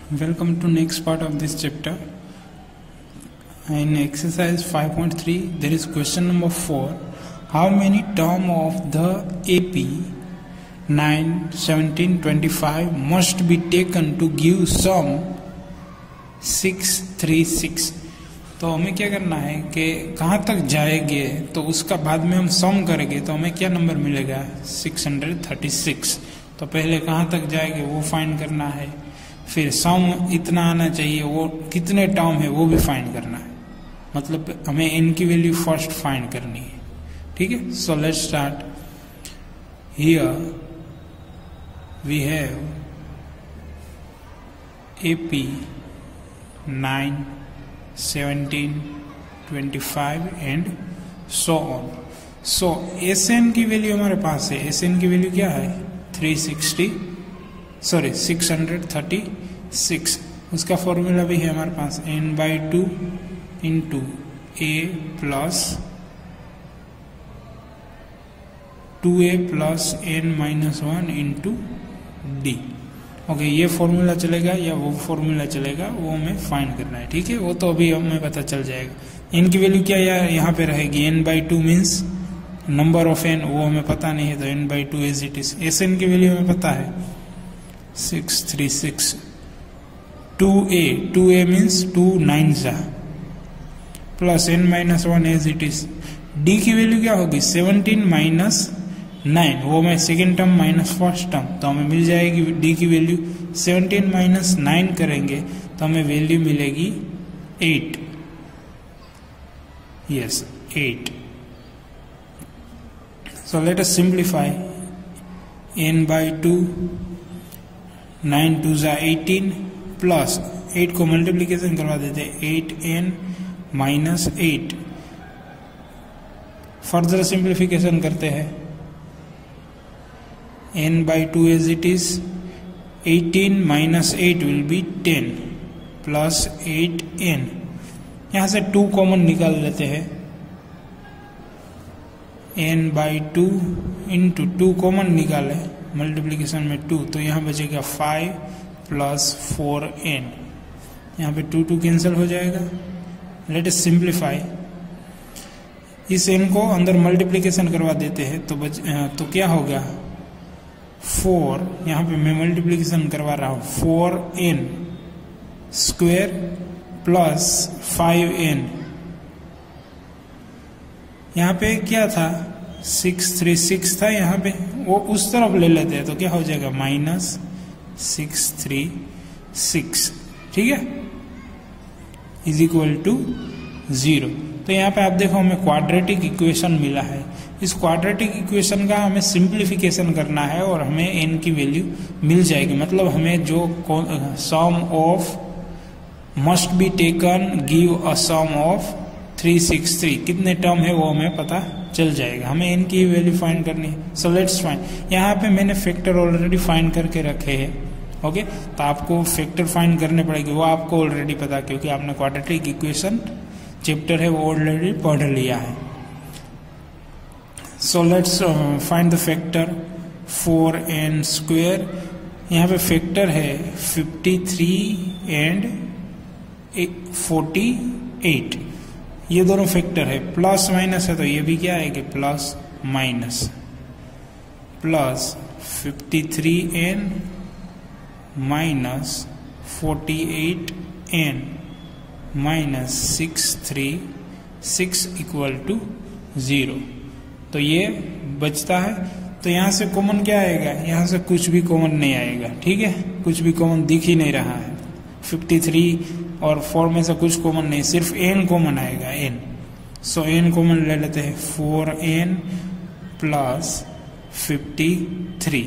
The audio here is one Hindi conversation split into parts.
Welcome to next part of this chapter. In exercise 5.3 there is question number 4. How many terms of the AP 9, 17, 25 must be taken to give sum 636? तो हमें क्या करना है कि कहाँ तक जाएंगे तो उसका बाद में हम सम करेंगे तो हमें क्या नंबर मिलेगा 636। तो पहले कहाँ तक जाएंगे वो फाइंड करना है, फिर सम इतना आना चाहिए, वो कितने टर्म है वो भी फाइंड करना है। मतलब हमें n की वैल्यू फर्स्ट फाइंड करनी है। ठीक है, so let's start. Here we have AP 9, 17, 25 and so on. So SN की वैल्यू हमारे पास है। SN की वैल्यू क्या है 636। उसका फॉर्मूला भी है हमारे पास n/2 into A plus 2A plus n-1 into D। Okay, ये फॉर्मूला चलेगा या वो फॉर्मूला चलेगा, वो हमें फाइंड करना है। ठीक है, वो तो अभी हमें पता चल जाएगा। n की वैल्यू क्या यहाँ पे रहेगी, n/2 means number of n, वो हमें पता नहीं है तो n/2 as it is. SN की वैल्यू हमें पता है 636। 2A means 2 9 plus n-1 as it is. D की वैल्यू क्या होगी 17 माइनस 9, वो मैं second term minus first term, तो हमें मिल जाएगी D की वैल्यू 17 माइनस 9 करेंगे तो हमें वैल्यू मिलेगी 8। Yes 8। So let us simplify. n/2 9 2 18 plus 8 को मल्टीप्लीकेशन करवा देते 8n माइनस 8। फर्दर सिंप्लीफिकेशन करते हैं। n/2 as it is 18 minus 8 will be 10 plus 8n। यहां से 2 कॉमन निकाल लेते हैं। n/2 इंटू 2 कॉमन निकाले मल्टीप्लीकेशन में 2, तो यहाँ बचेगा 5 प्लस 4n। यहाँ पे 2 कैंसिल हो जाएगा। Let us simplify. इस n को अंदर मल्टीप्लीकेशन करवा देते हैं तो क्या होगा 4, यहाँ पे मैं मल्टीप्लीकेशन करवा रहा हूँ 4n स्क्वायर प्लस 5n। यहाँ पे क्या था 636 था, यहाँ पे वो उस तरफ ले लेते हैं तो क्या हो जाएगा माइनस 636। ठीक है, इज इक्वल टू 0। तो यहाँ पे आप देखो हमें क्वाड्रेटिक इक्वेशन मिला है। इस क्वाड्रेटिक इक्वेशन का हमें सिंप्लीफिकेशन करना है और हमें n की वैल्यू मिल जाएगी। मतलब हमें जो sum of must be taken give a sum of 363 कितने टर्म है वो हमें पता चल जाएगा। हमें n की वैल्यू फाइंड करनी है। So let's find. यहाँ पे मैंने फैक्टर ऑलरेडी फाइंड करके रखे हैं। ओके, तो आपको फैक्टर फाइंड करने पड़ेगी, वो आपको ऑलरेडी पता, क्योंकि आपने क्वाड्रेटिक इक्वेशन चैप्टर है वो ऑलरेडी पढ़ लिया है। So let's find the factor 4n square. यहाँ पे फैक्टर है 53 एंड 48। ये दोनों फैक्टर है, प्लस माइनस है तो ये भी क्या है कि plus minus plus 53n minus 48n minus 636 equal to 0। तो ये बचता है। तो यहाँ से कॉमन क्या आएगा, यहाँ से कुछ भी कॉमन नहीं आएगा। ठीक है, कुछ भी कॉमन दिख ही नहीं रहा है। 53 और 4 में से कुछ कॉमन नहीं, सिर्फ n कॉमन आएगा n। सो n कॉमन ले लेते हैं 4n प्लस 53।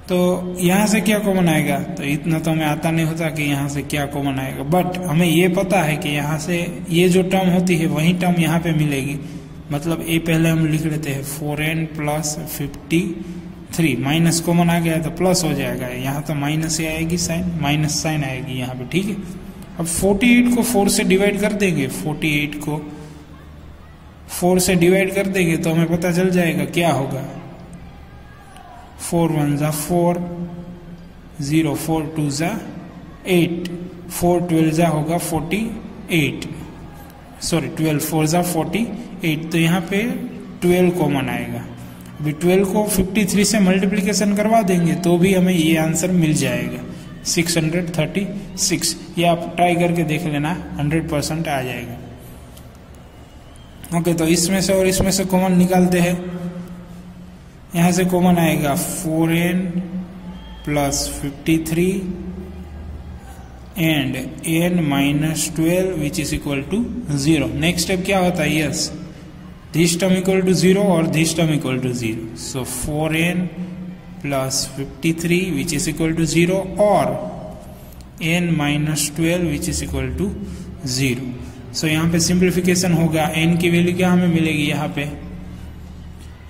तो यहाँ से क्या कॉमन आएगा, तो इतना तो हमें आता नहीं होता कि यहाँ से क्या कॉमन आएगा, बट हमें ये पता है कि यहाँ से ये जो टर्म होती है वही टर्म यहाँ पे मिलेगी। मतलब ये पहले हम लिख लेते हैं 4n प्लस 53। माइनस कॉमन आ गया तो प्लस हो जाएगा, यहाँ तो माइनस ही आएगी साइन, माइनस साइन आएगी यहाँ पे। ठीक है, अब 48 को 4 से डिवाइड कर देंगे। 48 को 4 से डिवाइड कर देंगे तो हमें पता चल जाएगा क्या होगा। 4 1 जा 4, 0 4 2 जा 8, 4 12 जा होगा 48, सॉरी 12 4 जा 48, तो यहाँ पे 12 कॉमन आएगा। अभी 12 को 53 से मल्टीप्लिकेशन करवा देंगे तो भी हमें ये आंसर मिल जाएगा 636। ये आप ट्राई करके देख लेना, 100% आ जाएगा। ओके, तो इसमें से और इसमें से कॉमन निकालते हैं। यहां से कॉमन आएगा 4n plus 53 and n minus 12 which is equal to 0। Next step क्या होता है? Yes, this term equal to 0 और this term equal to 0। So 4n plus 53 which is equal to 0 और n minus 12 which is equal to 0। So यहाँ पे सिंप्लीफिकेशन होगा, n की वैल्यू क्या हमें मिलेगी? यहाँ पे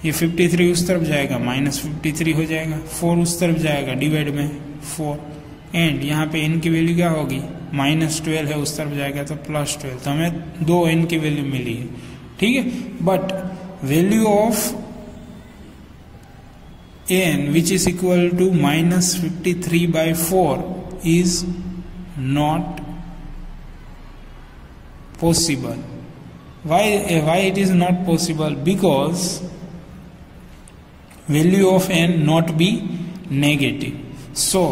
ये 53 उस तरफ जाएगा, माइनस 53 हो जाएगा, 4 उस तरफ जाएगा, डिवाइड में 4, एंड यहाँ पे n की वैल्यू क्या होगी? माइनस 12 है, उस तरफ जाएगा तो प्लस 12। तो हमें 2 n की वैल्यू मिली है, ठीक है। But value of n which is equal to minus 53/4 is not possible. Why it is not possible? Because value of n not be negative. So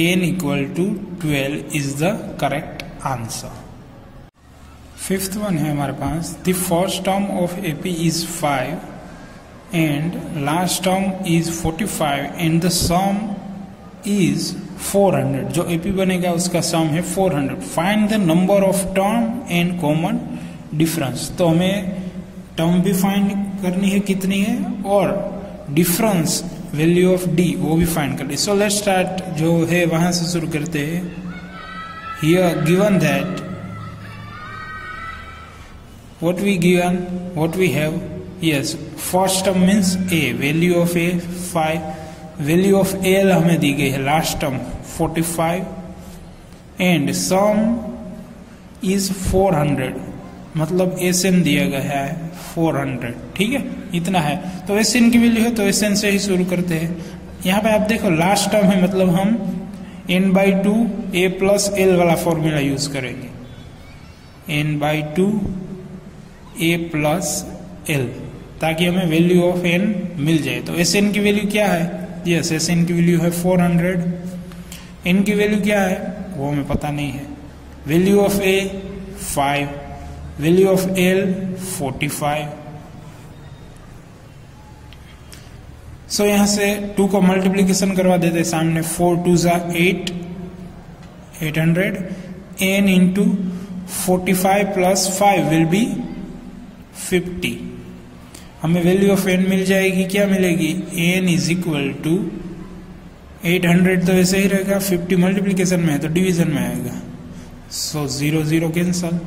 n equal to 12 is the correct answer. Fifth one है हमारे पास, the first term of AP is 5 and last term is 45 and the sum is 400। जो AP बनेगा उसका सम है 400। Find the number of term and common difference. तो हमें टर्म भी फाइंड करनी है कितनी है, और डिफरेंस वैल्यू ऑफ d वो भी फाइंड करनी है। सो लेट्स स्टार्ट, जो है वहां से शुरू करते हैं। Here given that what we have, yes, first term means a, value of a 5, value of L हमें दी गई है last term 45 and some is 400, मतलब एस एन दिया गया है 400, ठीक है, इतना है। तो एस एन की वैल्यू है तो एस एन से ही शुरू करते हैं। यहाँ पे आप देखो लास्ट टर्म है, मतलब हम n/2 a प्लस एल वाला फॉर्मूला यूज करेंगे, n/2 a प्लस एल, ताकि हमें वैल्यू ऑफ n मिल जाए। तो एस एन की वैल्यू क्या है? यस, एस एन की वैल्यू है 400। एन की वैल्यू क्या है वो हमें पता नहीं है। Value of A 5, value of L 45। सो यहां से 2 को मल्टीप्लीकेशन करवा देते हैं सामने, 4 2 जा 8, 800, n into 45 plus 5 will be 50। हमें वैल्यू ऑफ n मिल जाएगी, क्या मिलेगी? n इज इक्वल टू 800 तो ऐसे ही रहेगा, 50 मल्टीप्लीकेशन में है तो डिवीजन में आएगा, so 0 0 cancel.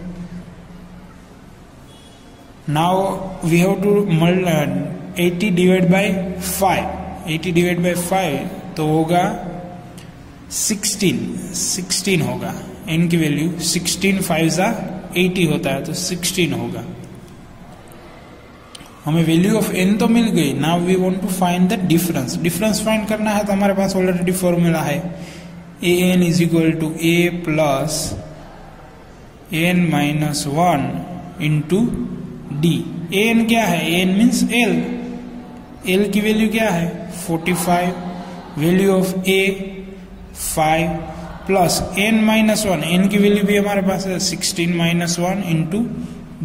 Now we have to 80 divide by 5, 80 divide by 5 तो होगा 16 होगा। n की वैल्यू 16 5 जा 80 होता है तो 16 होगा। हमें वैल्यू ऑफ n तो मिल गई। Now we want to find the difference. Difference फाइंड करना है तो हमारे पास ऑलरेडी फॉर्मूला है, an is equal to a plus n minus 1 into d। an क्या है? an मीन्स l की वैल्यू क्या है? 45, value of a 5 plus n minus 1, n की वैल्यू भी हमारे पास है 16 माइनस 1 इंटू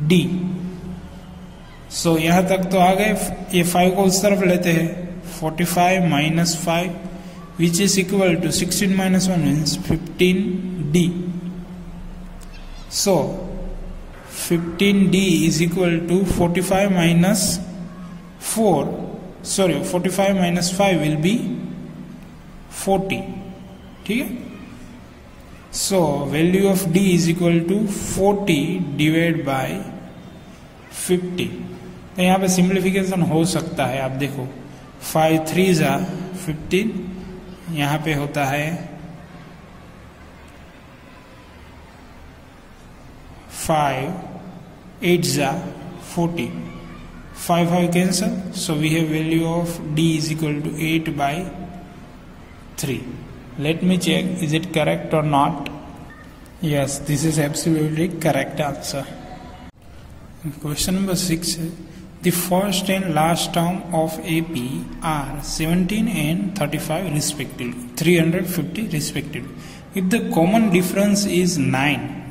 d। सो यहां तक तो आ गए। ये 5 को उस तरफ लेते हैं, 45 minus 5 which is equal to 16 minus 1 means 15d। So 15d is equal to 45 minus 45 minus 5 will be 40, ठीक है। So value of d is equal to 40 divide by 50। तो यहाँ पे सिंप्लीफिकेशन हो सकता है, आप देखो 5 3 जा 15, यहाँ पे होता है 5 8 जा 40, 5 5 cancel, so we have value of d is equal to 8 by 3. Let me check, is it correct or not? Yes, this is absolutely correct answer. Question number 6. The first and last term of AP are 17 and 35 respectively, 350 respectively. If the common difference is 9,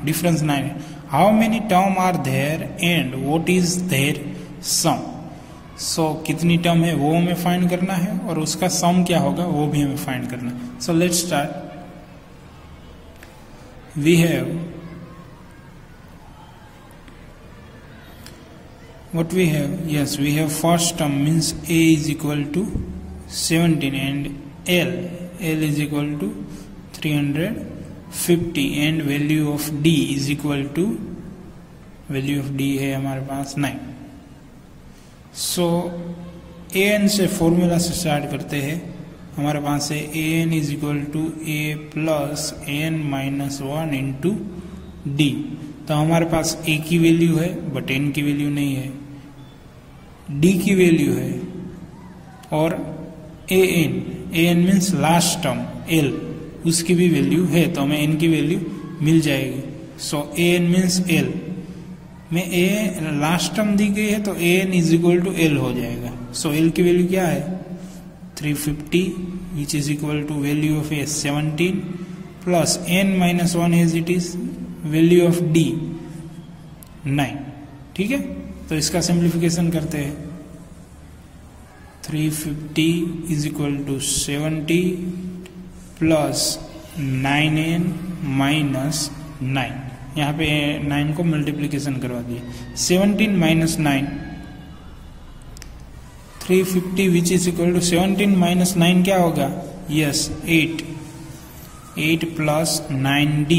how many terms are there and what is their sum? So कितनी टर्म है वो हमें फाइंड करना है और उसका सम क्या होगा वो भी हमें फाइंड करना है. So let's start. We have what we have. Yes, we have first term means A is equal to 17 and L is equal to 350 and value of D is equal to, value of D है हमारे पास 9. सो an से फॉर्मूला से स्टार्ट करते हैं. हमारे पास है an is equal to a plus an minus 1 into d. तो हमारे पास a की वैल्यू है बट n की वैल्यू नहीं है, d की वैल्यू है और an means last term l उसकी भी वैल्यू है तो हमें n की वैल्यू मिल जाएगी. सो an मीन्स l में a लास्ट टर्म दी गई है तो an is equal to l हो जाएगा. सो l की वैल्यू क्या है 350 which is equal to value of a 17 plus n minus 1 as it is value of d 9. ठीक है, तो इसका सिंप्लीफिकेशन करते हैं. 350 is equal to 70 plus 9n minus 9. यहाँ पे 9 को मल्टीप्लीकेशन करवा दिए. 17 minus 9 350 which is equal to 17 minus 9 क्या होगा? Yes 8 plus 9d.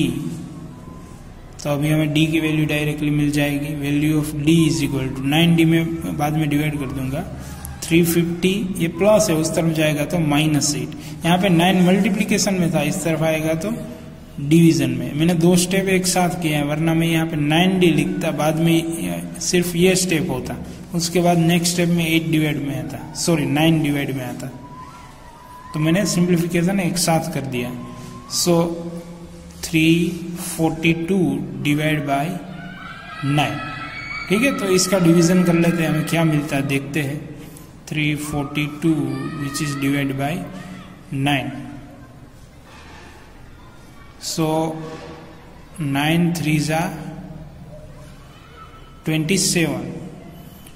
तो अभी हमें d की वैल्यू डायरेक्टली मिल जाएगी. Value of d is equal to 9d में बाद में डिवाइड कर दूंगा. 350 ये प्लस है उस तरफ जाएगा तो माइनस 8. यहाँ पे 9 मल्टीप्लीकेशन में था, इस तरफ आएगा तो डिवीजन में. मैंने 2 स्टेप एक साथ किए हैं वरना मैं यहाँ पे 9d लिखता, बाद में सिर्फ ये स्टेप होता, उसके बाद नेक्स्ट स्टेप में 8 डिवाइड में आता, सॉरी 9 डिवाइड में आता. तो मैंने सिंप्लीफिकेशन एक साथ कर दिया. सो 342 डिवाइड बाय 9. ठीक है, तो इसका डिवीजन कर लेते हैं, हमें क्या मिलता है देखते हैं. 342 विच is divide bye 9. So 9 3s are 27.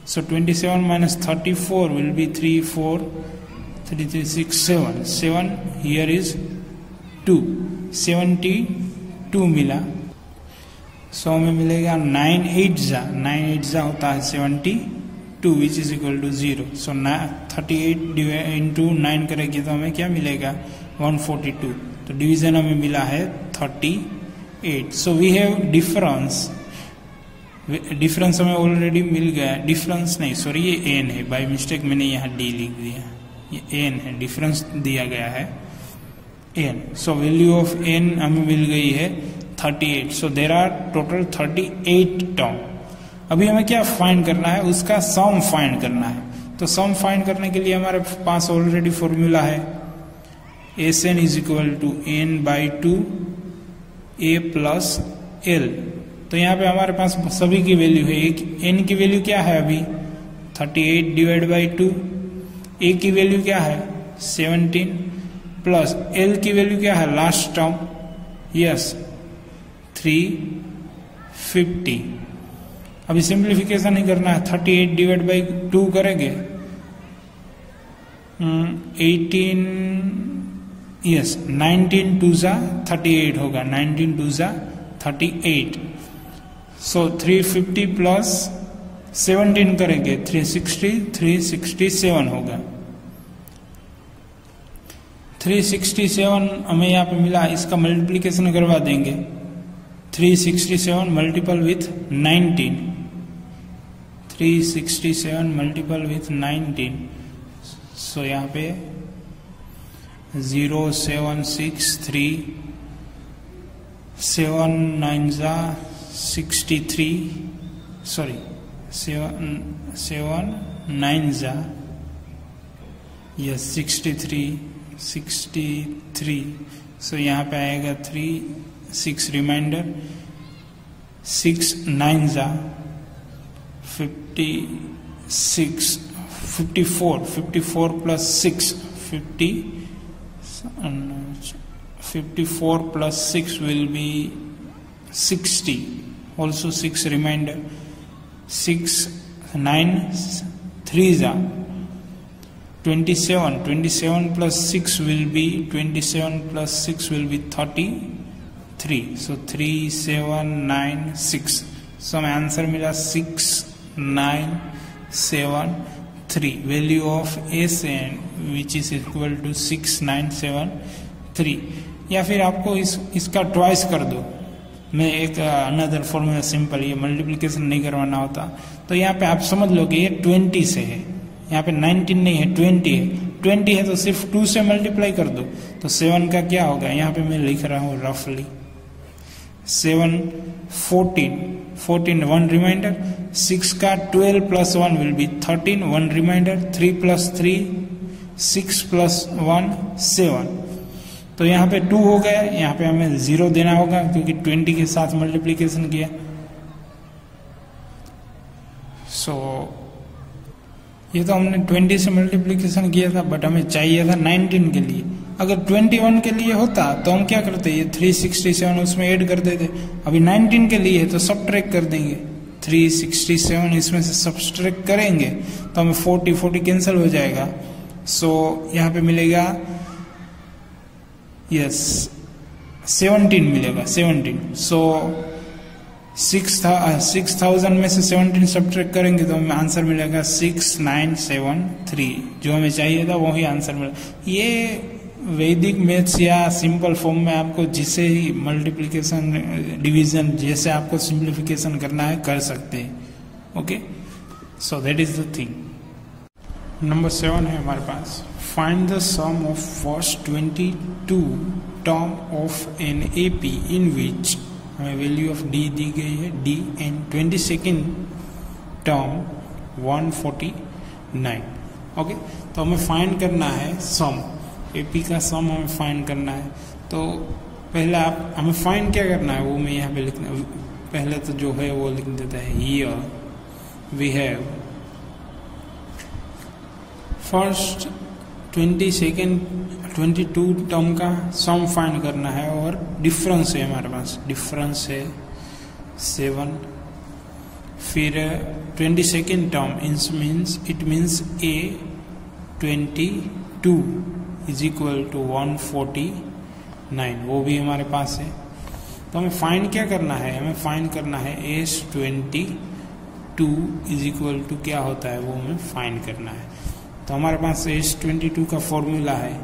So 27 minus 34 will be 3 4 3 3 6 7. 7 here is 2. 72 मिला. So हमें मिलेगा 9 8s होता है 72 which is equal to 0. So 38 into 9 करेंगे तो हमें क्या मिलेगा 142. तो डिवीजन हमें मिला है 38. सो वी हैव डिफरेंस हमें ऑलरेडी मिल गया. डिफरेंस नहीं, सॉरी ये एन है, बाय मिस्टेक मैंने यहाँ डी लिख दिया. ये एन है, डिफरेंस दिया गया है n. So value of n हमें मिल गई है 38. So there are total 38 term. अभी हमें क्या फाइंड करना है, उसका सम फाइंड करना है. तो सम फाइंड करने के लिए हमारे पास ऑलरेडी फॉर्मूला है. Sn is equal to n by 2 a plus l. तो यहाँ पे हमारे पास सभी की वैल्यू है. n की वैल्यू क्या है अभी 38 डिवाइड बाई 2. a की वैल्यू क्या है 17 प्लस l की वैल्यू क्या है लास्ट टर्म यस 350. अभी सिंप्लीफिकेशन ही करना है. 38 डिवाइड बाई 2 करेंगे 18 यस 19 2s 38 होगा. 19 2s 38. सो 350 प्लस 17 करेंगे 367 होगा. 367 हमें यहाँ पे मिला, इसका मल्टीप्लीकेशन करवा देंगे. 367 मल्टीपल विथ 19. 367 multiple with 19. सो यहाँ पे 0763 7 9s 63 सॉरी 7 9s yes 63 63, सो यहाँ पे आएगा 3, 6 रिमाइंडर, 6 9 जा 56, 54, 54 plus 6, 54 plus 6 will be 60, also 6 remainder, 6 9 3 जा 27, 27 plus 6 will be 27 plus 6 will be 33, so 3 7 9 6, so हमें आंसर मिला 6 9 7 3, value of S and which is equal to 6973। या फिर आपको इसका ट्वाइस कर दो, मैं एक अनदर फॉर्मूला सिंपल, ये मल्टीप्लिकेशन नहीं करवाना होता, तो यहाँ पे आप समझ लो कि ये 20 से है, यहाँ पे 19 नहीं है 20 है, 20 है तो सिर्फ 2 से मल्टीप्लाई कर दो, तो 7 का क्या होगा, यहाँ पे मैं लिख रहा हूँ रफली 7 14, 14 1 रिमाइंडर, 6 का 12 plus 1 will be 13, 1 reminder, 3 plus 3 6 plus 1 7, तो यहाँ पे 2 हो गया, यहाँ पे हमें 0 देना होगा क्योंकि 20 के साथ मल्टीप्लिकेशन किया। सो ये तो हमने 20 से मल्टीप्लिकेशन किया था, बट हमें चाहिए था 19 के लिए। अगर 21 के लिए होता तो हम क्या करते, ये 367 उसमें ऐड कर देते, अभी 19 के लिए है तो सब्ट्रैक्ट कर देंगे, 367 इसमें से सब्ट्रैक्ट करेंगे तो हमें 40 कैंसिल हो जाएगा, सो यहाँ पे मिलेगा यस 17 मिलेगा, 17, सो 6000 में से 17 सब्ट्रैक्ट करेंगे तो हमें आंसर मिलेगा 6973, जो हमें चाहिए था वही आंसर मिला। ये वैदिक मैथ्स या सिंपल फॉर्म में आपको जिसे ही मल्टीप्लिकेशन डिवीजन जैसे आपको सिंप्लीफिकेशन करना है कर सकते हैं, okay, so that is the thing. Number 7 है हमारे पास, find the sum of first 22 term of an AP in which, हमें वैल्यू ऑफ डी दी गई है D, and 22nd term 149, okay, तो हमें फाइंड करना है सम, एपी का सम हमें फाइंड करना है। तो पहले हमें फाइंड क्या करना है वो मैं यहाँ पे लिखना, पहले तो जो है वो लिख देता है, here we have first 22 term का सम फाइंड करना है, और डिफरेंस है हमारे पास, डिफरेंस है 7, फिर 22nd term it means a 22 is equal to 149, वो भी हमारे पास है। तो हमें फाइंड क्या करना है, हमें फाइंड करना है S22 इज इक्वल टू क्या होता है वो हमें फाइंड करना है। तो हमारे पास S22 का फॉर्मूला है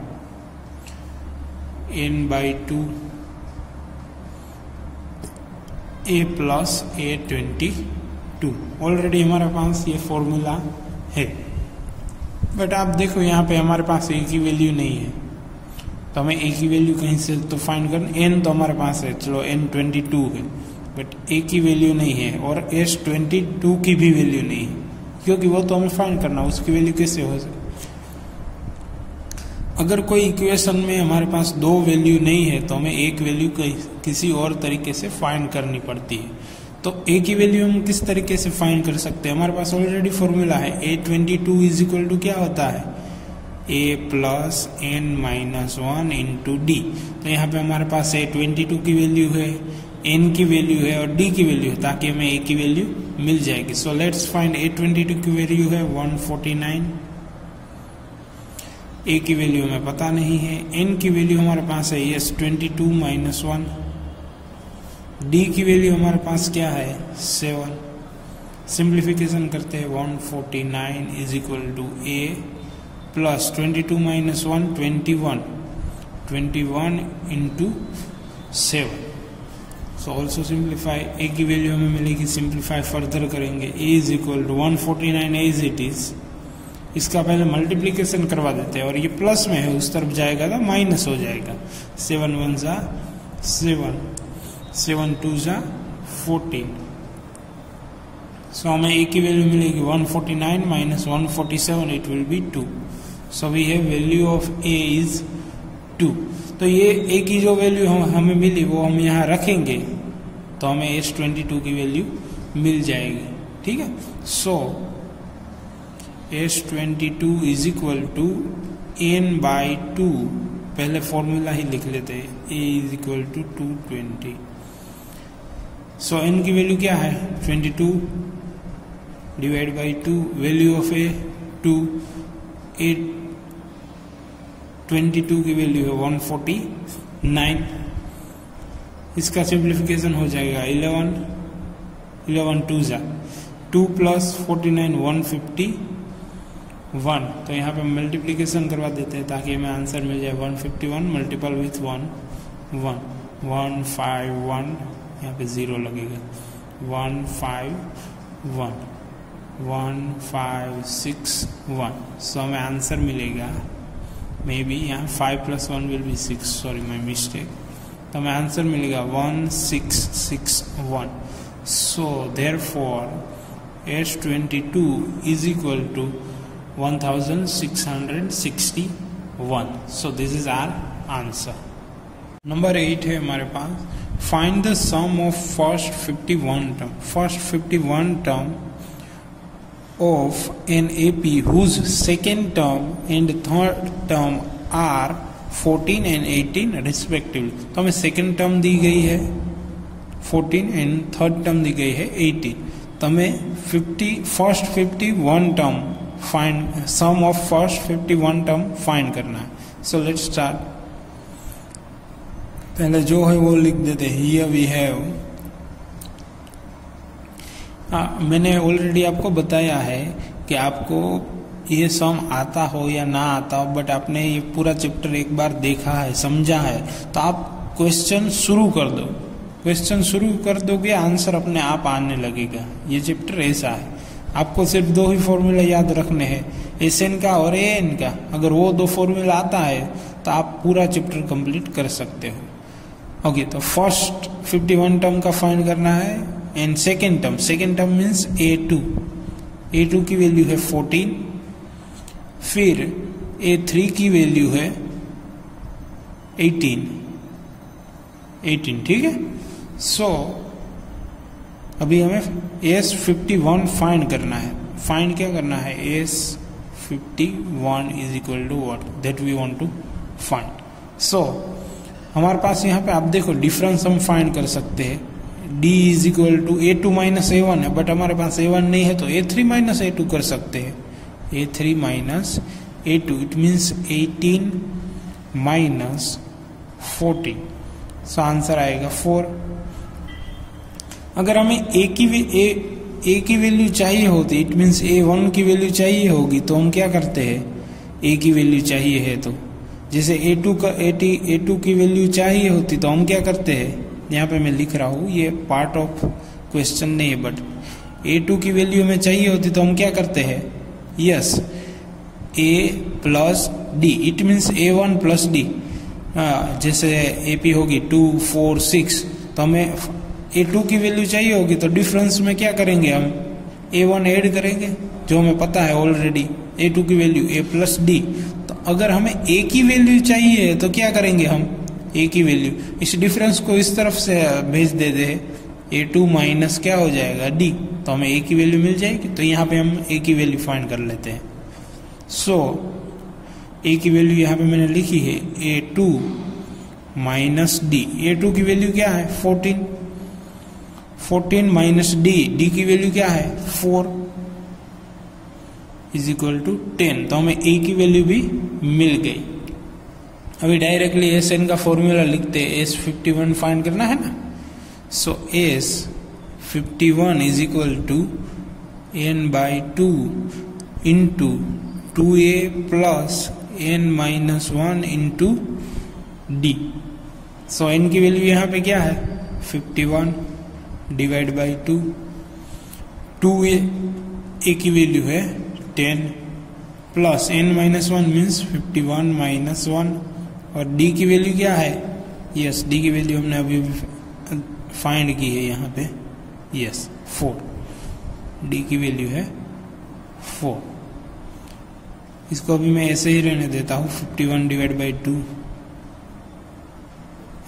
n/2 a plus A22, already हमारे पास ये फॉर्मूला है, बट आप देखो यहाँ पे हमारे पास एक ही वैल्यू नहीं है, तो हमें एक ही वैल्यू कहीं से तो फाइंड करना, n तो हमारे पास है, चलो n22 है, बट एक ही वैल्यू नहीं है, और S22 की भी वैल्यू नहीं है, क्योंकि वो तो हमें फाइंड करना, उसकी वैल्यू कैसे हो सकती। अगर कोई इक्वेशन में हमारे पास 2 वैल्यू नहीं है तो हमें एक वैल्यू किसी और तरीके से फाइंड करनी पड़ती है। तो ए की वैल्यू हम किस तरीके से फाइंड कर सकते हैं, हमारे पास ऑलरेडी फॉर्मूला है A22 इज इक्वल टू क्या होता है, A plus n-1 into d. तो यहाँ पे हमारे पास A22 की वैल्यू है, n की वैल्यू है और d की वैल्यू है, ताकि हमें a की वैल्यू मिल जाएगी। सो लेट्स फाइंड A22 की वैल्यू है 149, a की वैल्यू हमें पता नहीं है, n की वैल्यू हमारे पास है S22 माइनस 1, d की वैल्यू हमारे पास क्या है 7, सिंप्लीफिकेशन करते हैं 149 is equal to a plus 22 minus 1 21 into 7। So also simplify, a की वैल्यू हमें मिलेगी, सिंप्लीफाई फर्दर करेंगे, a is equal to 149 as it is, इसका पहले मल्टीप्लिकेशन करवा देते हैं और ये प्लस में है उस तरफ जाएगा तो माइनस हो जाएगा, 7 1 जा 7, 7 2 जा 14। सो हमें a की वैल्यू मिलेगी 149 minus 147, it will be 2। So we have value of a is 2। तो ये ए की जो वैल्यू हमें मिली वो हम यहाँ रखेंगे तो हमें S22 की वैल्यू मिल जाएगी। ठीक है, सो S22 is equal to n/2, पहले फॉर्मूला ही लिख लेते हैं, a is equal to 220। So n की वैल्यू क्या है 22 divide by 2, value of a 2, 22 की वैल्यू है 149। इसका सिंप्लीफिकेशन हो जाएगा 11 2 जा 2 प्लस 49 151। तो यहाँ पे मल्टीप्लीकेशन करवा देते हैं ताकि हमें आंसर मिल जाए 151 मल्टीपल विथ 151, यहाँ पे 0 लगेगा, 151 सो हमें आंसर मिलेगा मे बी यहाँ 5 + 1 will be 6, sorry my mistake. तो हमें आंसर मिलेगा 1661। So therefore S22 is equal to 1661। So this is our answer. Number 8 है हमारे पास, find the sum of first 51 term. First 51 term of an AP whose second term and third term are 14 and 18 respectively। तो हमें सेकेंड टर्म दी गई है 14 एंड थर्ड टर्म दी गई है 18। तो हमें first 51 term find, sum of first 51 term find करना है। So let's start. पहले जो है वो लिख देते हैं, हियर वी हैव, मैंने ऑलरेडी आपको बताया है कि आपको ये सम आता हो या ना आता हो, बट आपने ये पूरा चैप्टर एक बार देखा है, समझा है, तो आप क्वेश्चन शुरू कर दो। क्वेश्चन शुरू कर दोगे, आंसर अपने आप आने लगेगा। ये चैप्टर ऐसा है, आपको सिर्फ 2 ही फॉर्मूला याद रखने हैं, SN का और AN का। अगर वो 2 फॉर्मूला आता है तो आप पूरा चैप्टर कंप्लीट कर सकते हो। ओके, तो फर्स्ट 51 टर्म का फाइंड करना है and second term means A2 की वैल्यू है 14, फिर A3 की वैल्यू है 18। ठीक है, सो अभी हमें S51 फाइंड करना है। फाइंड क्या करना है, S51 is equal to what, that we want to find. So हमारे पास यहाँ पे आप देखो डिफरेंस हम फाइंड कर सकते हैं। D is equal to A2 minus A1 है, बट हमारे पास A1 नहीं है, तो A3 माइनस A2 कर सकते हैं। A3 minus A2, it means 18 minus 14, so answer आएगा 4। अगर हमें A की वैल्यू चाहिए होती, इट मीन्स A1 की वैल्यू चाहिए होगी, तो हम क्या करते हैं, A की वैल्यू चाहिए है तो जैसे A2 की वैल्यू चाहिए होती तो हम क्या करते हैं, यहाँ पे मैं लिख रहा हूँ, ये पार्ट ऑफ क्वेश्चन नहीं है, बट A2 की वैल्यू हमें चाहिए होती तो हम क्या करते हैं, yes, A plus D, it means A1 plus D। जैसे AP होगी 2 4 6, तो हमें A2 की वैल्यू चाहिए होगी तो डिफरेंस में क्या करेंगे, हम A1 ऐड करेंगे, जो हमें पता है ऑलरेडी A2 की वैल्यू A प्लस D। तो अगर हमें A की वैल्यू चाहिए तो क्या करेंगे, हम A की वैल्यू, इस डिफरेंस को इस तरफ से भेज देते हैं, A2 माइनस क्या हो जाएगा D, तो हमें A की वैल्यू मिल जाएगी। तो यहाँ पे हम A की वैल्यू फाइंड कर लेते हैं। सो A की वैल्यू यहाँ पे मैंने लिखी है A2 माइनस D। A2 की वैल्यू क्या है 14 माइनस D की वैल्यू क्या है 4 इज इक्वल टू 10। तो हमें A की वैल्यू भी मिल गई। अभी डायरेक्टली SN का फॉर्मूला लिखते हैं, S51 फाइंड करना है ना। So S51 is equal to n/2 into 2A plus n-1 into D। So n की वैल्यू यहाँ पे क्या है 51 डिवाइड बाई 2, 2A की वैल्यू है 10 प्लस n-1 मीन्स 51 माइनस 1, और D की वैल्यू क्या है, यस, D की वैल्यू हमने अभी फाइंड की है यहाँ पे, यस 4, D की वैल्यू है 4। इसको अभी मैं ऐसे ही रहने देता हूँ, 51 डिवाइड बाई 2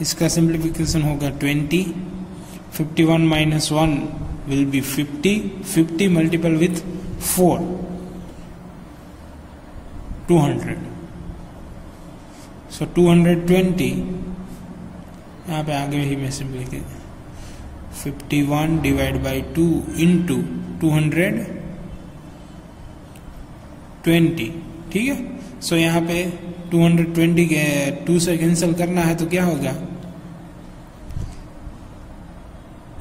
इसका सिंप्लीफिकेशन होगा 20, 51 minus 1 will be 50, 50 multiple with 4, 200, सो 220, यहाँ पे आगे ही मैं सिंप्लीफिकेशन 51 डिवाइड बाई 2 इंटू 220, ठीक है। सो यहाँ पे 220 के 2 से कैंसिल करना है तो क्या होगा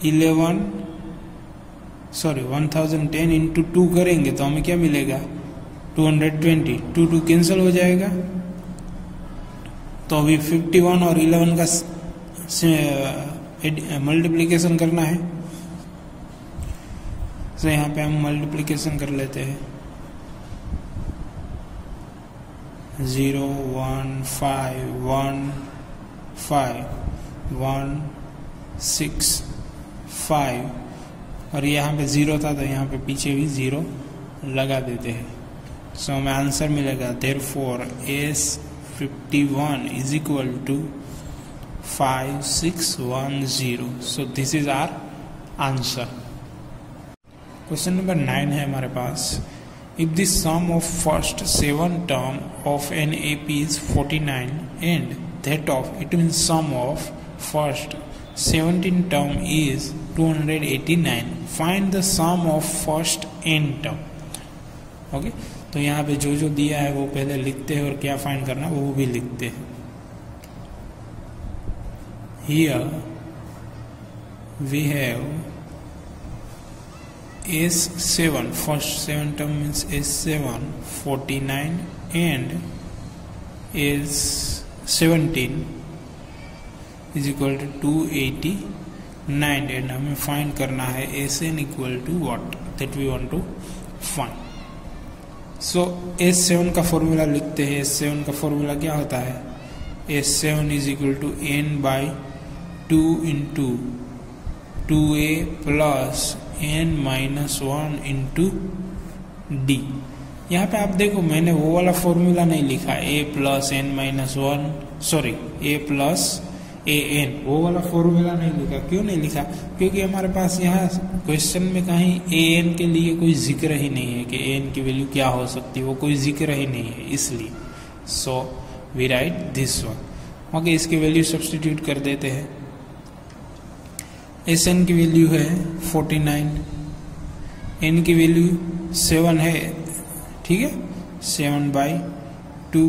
1010 इंटू 2 करेंगे तो हमें क्या मिलेगा 220, 2 कैंसिल हो जाएगा, तो अभी 51 और 11 का मल्टीप्लिकेशन करना है। तो यहाँ पे हम मल्टीप्लिकेशन कर लेते हैं 0 1 5 1 5 1 6 5 और यहाँ पे 0 था तो यहाँ पे पीछे भी 0 लगा देते हैं। सो हमें आंसर मिलेगा therefore S51 is equal to 5610. So this is our answer. Question number 9 है हमारे पास। If the sum of first 7 term of an AP is 49 and that of it means sum of first 17 term is 289, find the sum of first n term. Okay तो यहाँ पे जो जो दिया है वो पहले लिखते हैं और क्या फाइंड करना वो भी लिखते हैं। Here we have S7, first 7 term means S7, 49 and S17 is equal to 289 and हमें फाइंड करना है Sn equal to what that we want to find. So S7 का फॉर्मूला लिखते हैं। S7 का फॉर्मूला क्या होता है S7 is equal to n by 2 into 2a plus n minus 1 into d। यहाँ पे आप देखो मैंने वो वाला फॉर्मूला नहीं लिखा a plus n minus 1 sorry a plus an वो वाला फॉर्मूला नहीं लिखा। क्यों नहीं लिखा क्योंकि हमारे पास यहाँ क्वेश्चन में कहीं an के लिए कोई जिक्र ही नहीं है कि an की वैल्यू क्या हो सकती है, वो कोई जिक्र ही नहीं है इसलिए। So we write this one. Okay इसकी वैल्यू सब्स्टिट्यूट कर देते हैं। Sn की वैल्यू है 49, n की वैल्यू 7 है, ठीक है 7 बाई 2,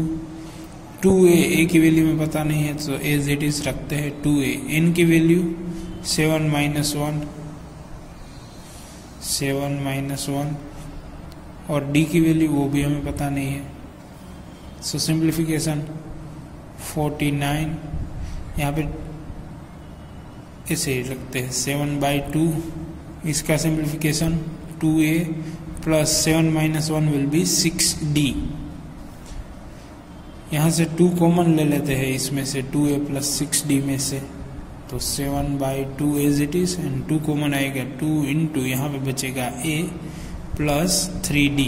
2a की वैल्यू में पता नहीं है तो एज इट इज रखते हैं 2a। n की वैल्यू 7 माइनस 1 और d की वैल्यू वो भी हमें पता नहीं है। सो सिंप्लीफिकेशन 49 यहाँ पे इसे रखते हैं 7 बाई 2, इसका simplification 2a plus 7 minus 1 will B 6d। यहाँ से 2 कॉमन ले लेते हैं इसमें से 2a प्लस 6d में से, तो 7 by 2 as it is and 2 common आएगा 2 इंटू यहाँ पे बचेगा a प्लस 3d,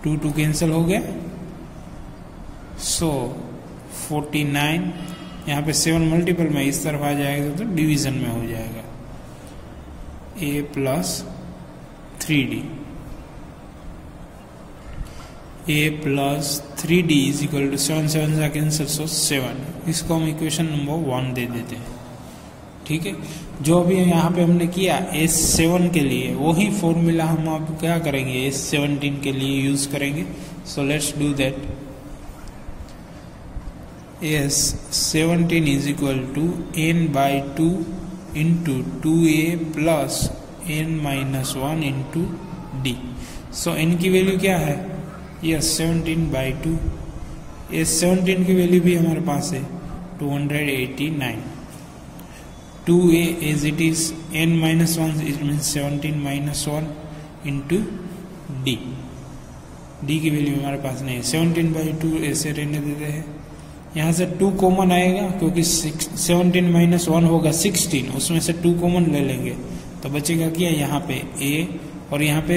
2 कैंसिल हो गया। सो 49 यहाँ पे 7 मल्टीपल में इस तरफ आ जाएगा तो डिवीजन में हो जाएगा a plus 3d, a plus 3d is equal to 7 से कैंसिल सो 7। इसको हम इक्वेशन नंबर 1 दे देते हैं, ठीक है। जो अभी यहाँ पे हमने किया S7 के लिए वही फॉर्मूला हम अब क्या करेंगे S17 के लिए यूज करेंगे। सो let's do that. S17 is equal to n by 2 into 2a plus n minus 1 into d। So n की वैल्यू क्या है यस 17 by 2। S17 की वैल्यू भी हमारे पास है 289। 2a as it is n minus 1 it means 17 minus 1 into d। d की वैल्यू हमारे पास नहीं है 17 by 2 ऐसे रहने देते हैं। यहाँ से 2 कॉमन आएगा क्योंकि 17 माइनस 1 होगा 16, उसमें से 2 कॉमन ले लेंगे तो बचेगा क्या यहाँ पे a और यहाँ पे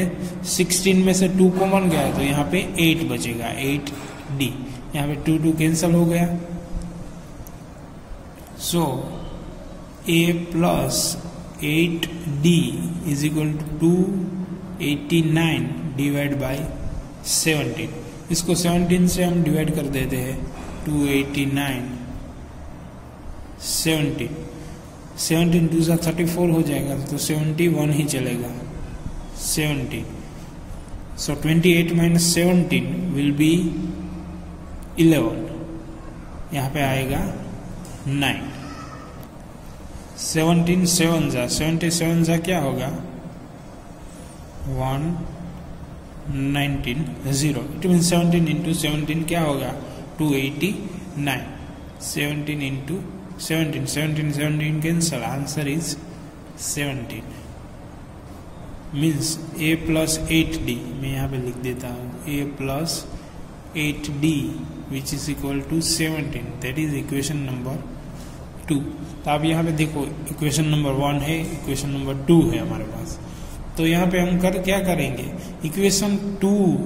16 में से 2 कॉमन गया तो यहाँ पे 8 बचेगा 8d। यहाँ पे 2 कैंसिल हो गया so a plus 8d is equal to 289 divide by 17। इसको 17 से हम डिवाइड कर देते हैं, 289 17 2 सा 34 हो जाएगा, तो 71 ही चलेगा, 70। सो 28 माइनस 17 विल बी 11, यहाँ पे आएगा 9। 17 7 जा 77 जा क्या होगा, 119 0। इट मीन 17 इंटू 17 क्या होगा, 289। 17 into 17 cancel, answer is 17। Means a plus 8d, मैं यहाँ पे लिख देता हूँ, a plus 8d which is equal to 17, that is equation number 2। तो आप यहाँ पे देखो, इक्वेशन नंबर 1 है, इक्वेशन नंबर 2 है हमारे पास। तो यहाँ पे हम क्या करेंगे, इक्वेशन 2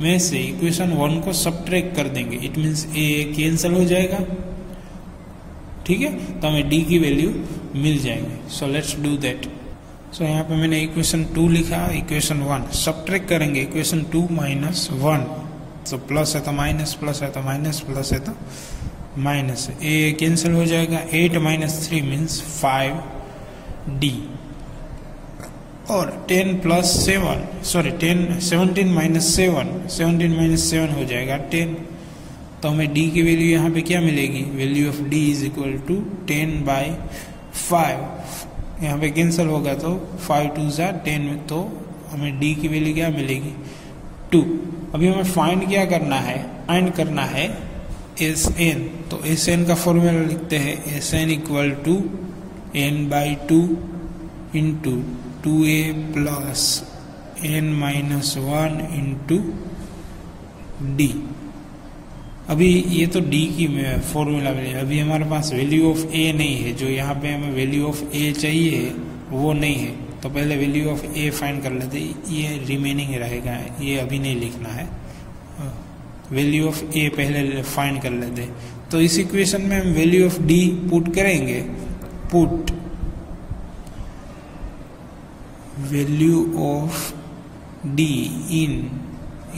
में से इक्वेशन 1 को सबट्रैक्ट कर देंगे। इट मीन्स a कैंसिल हो जाएगा, ठीक है, तो हमें d की वैल्यू मिल जाएगी। So let's do that. So यहाँ पे मैंने इक्वेशन 2 लिखा, इक्वेशन 1 सबट्रैक्ट करेंगे, इक्वेशन 2 माइनस 1। सो प्लस है तो माइनस, प्लस है तो माइनस, प्लस है तो माइनस, a कैंसिल हो जाएगा। 8 माइनस 3 मीन्स 5d, और 10 प्लस 7 सॉरी 17 माइनस 7 हो जाएगा 10। तो हमें d की वैल्यू यहाँ पे क्या मिलेगी, value of d is equal to 10/5। यहाँ पे कैंसिल होगा तो 5 2 जा 10, तो हमें d की वैल्यू क्या मिलेगी, 2। अभी हमें फाइंड क्या करना है, फाइंड करना है Sn। तो Sn का फॉर्मूला लिखते हैं, Sn equal to n/2 into 2a plus n-1 into d। अभी ये तो d की फॉर्मूला मिली, अभी हमारे पास वैल्यू ऑफ a नहीं है, जो यहाँ पे हमें वैल्यू ऑफ a चाहिए वो नहीं है। तो पहले वैल्यू ऑफ a फाइंड कर लेते, ये रिमेनिंग रहेगा, ये अभी नहीं लिखना है, वैल्यू ऑफ a पहले फाइंड कर लेते। तो इस इक्वेशन में हम वैल्यू ऑफ d पुट करेंगे, put value of d in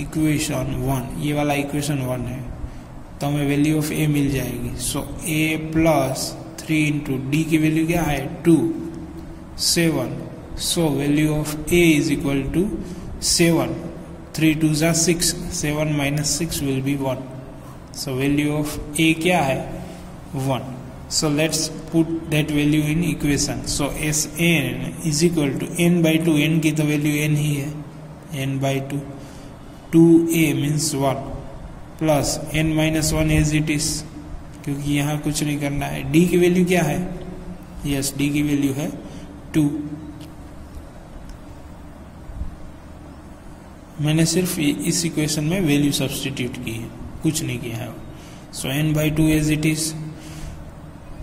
equation 1, ये वाला इक्वेशन 1 है, तो हमें वैल्यू ऑफ a मिल जाएगी। So a plus 3 into d की वैल्यू क्या है, 2 7। So value of a is equal to 7, 3 2 जा 6, 7 minus 6 will be 1। So value of a क्या है, 1। So let's put that value in equation. So Sn is equal to n/2, n की तो वैल्यू n ही है, n/2, 2a means 1 plus n-1 as it is, क्योंकि यहाँ कुछ नहीं करना है। d की वैल्यू क्या है, यस d की वैल्यू है 2। मैंने सिर्फ इस इक्वेशन में वैल्यू सब्स्टिट्यूट की है, कुछ नहीं किया है। सो n/2 एज इट इज,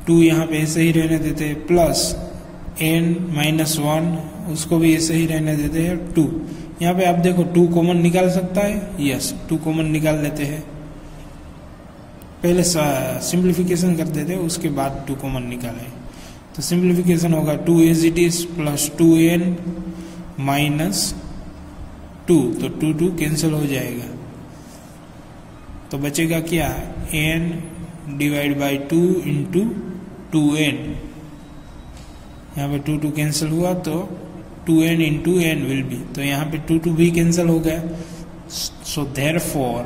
2 यहाँ पे ऐसे ही रहने देते हैं, प्लस n-1 उसको भी ऐसे ही रहने देते हैं 2। यहाँ पे आप देखो 2 कॉमन निकाल सकता है, यस 2 कॉमन निकाल लेते हैं। पहले सिंप्लीफिकेशन कर देते हैं, उसके बाद 2 कॉमन निकालें, तो सिंप्लीफिकेशन होगा 2 as it is plus 2n minus 2, तो 2 कैंसिल हो जाएगा, तो बचेगा क्या, n divide by 2 into 2n। यहाँ पे 2 कैंसिल हुआ तो 2n into n will be, तो यहाँ पे 2 भी कैंसिल हो गया। So therefore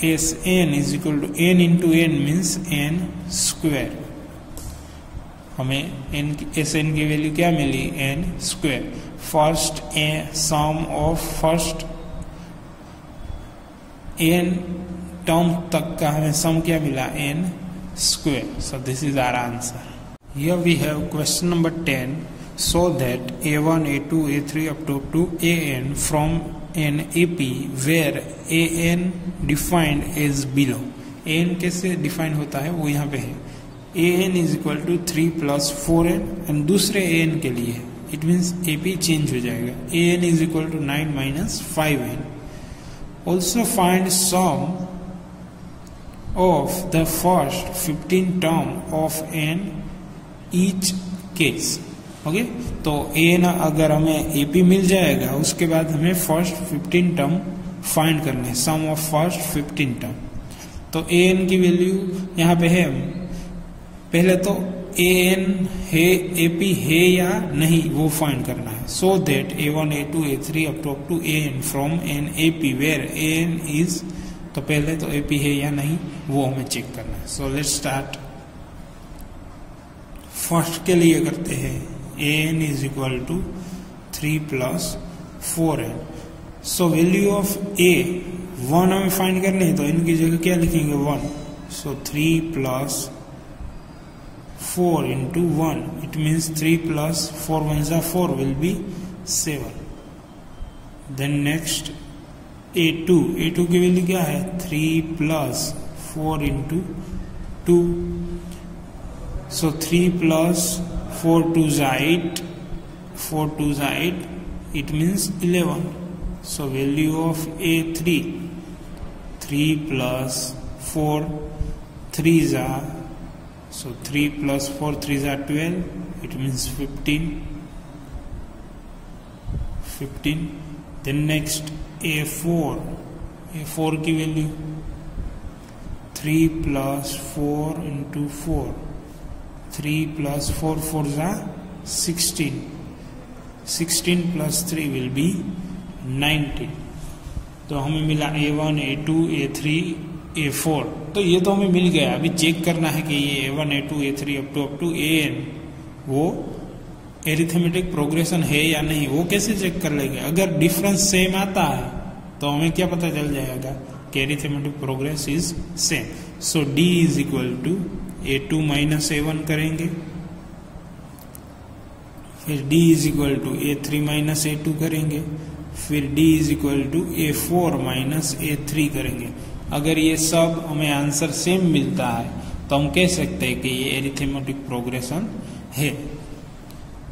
Sn is equal to n into n means n square. हमें Sn की वैल्यू क्या मिली, n square. First sum of first n term तक का हमें सम क्या मिला, n square. So this is our answer. Here we have question number 10. So that A1, A2, A3 up to AN from an AP where AN defined as below. AN कैसे डिफाइन होता है वो यहाँ पे है, AN is equal to 3 plus 4N and दूसरे AN के लिए it means AP चेंज हो जाएगा, AN is equal to 9 minus 5N. Also find sum of the first 15 term of an each case. Okay, तो ए ना अगर हमें एपी मिल जाएगा उसके बाद हमें फर्स्ट 15 टर्म फाइंड करने, सम ऑफ फर्स्ट 15 टर्म। तो ए एन की वैल्यू यहाँ पे है, पहले तो ए एन है एपी है या नहीं वो फाइंड करना है। So that A1 A2 A3 up to a n from an AP where a n is, तो पहले तो एपी है या नहीं वो हमें चेक करना है। So let's start. फर्स्ट के लिए करते हैं a n is equal to 3 + 4n। So value of a 1 हमें फाइंड करनी है, तो इनकी जगह क्या लिखेंगे 1। सो 3 + 4 into 1, it means 3 + 4 1s are 4 will be 7. Then next A2 की वैल्यू क्या है 3 + 4 into 2, so 3 + 4 2s are 8, 4 2s are 8, it means 11. So value of A3 3 + 4 3s are, so 3 + 4 3s are 12, it means 15. Then next A4 की value 3 + 4 into 4, 3 + 4 4s are 16, 16 + 3 will be 19. तो हमें मिला A1 A2 A3 A4। तो ये तो हमें मिल गया, अभी चेक करना है कि ये A1 A2 A3 up to AN वो एरिथमेटिक प्रोग्रेशन है या नहीं, वो कैसे चेक कर लेंगे। अगर डिफरेंस सेम आता है तो हमें क्या पता चल जाएगा कि arithmetic progress is same. So D is equal to A2 - A1 करेंगे, फिर D is equal to A3 - A2 करेंगे, फिर D is equal to A4 - A3 करेंगे। अगर ये सब हमें आंसर सेम मिलता है तो हम कह सकते हैं कि ये एरिथमेटिक प्रोग्रेशन है।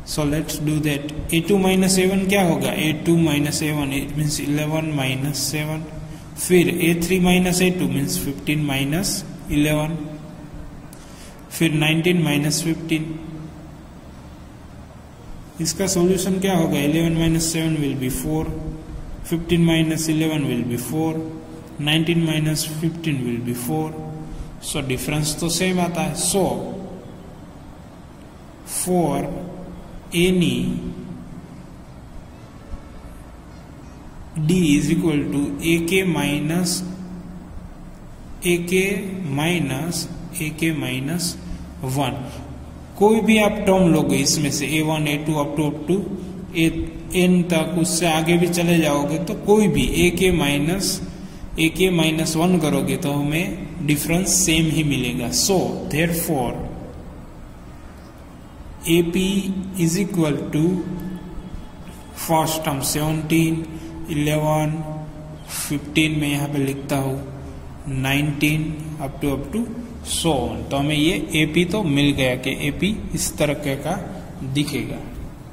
So let's do that. A2 - A1 क्या होगा, A2 - A1 इट मीन्स 11 - 7, फिर A3 - A2 मीन्स 15 - 11, फिर 19 - 15। इसका सॉल्यूशन क्या होगा, 11 - 7 will be 4, 15 - 11 will be 4, 19 - 15 will be 4. So difference तो सेम आता है। So for any D is equal to AK minus -1, कोई भी आप टर्म लोगे इसमें से A1 A2 up to N तक, उससे आगे भी चले जाओगे तो कोई भी AK -1 करोगे तो हमें डिफरेंस सेम ही मिलेगा। So therefore AP is equal to first term 17 11 15 में यहाँ पे लिखता हूँ 19 अप टू सो ऑन। तो हमें ये AP तो मिल गया कि AP इस तरह का दिखेगा।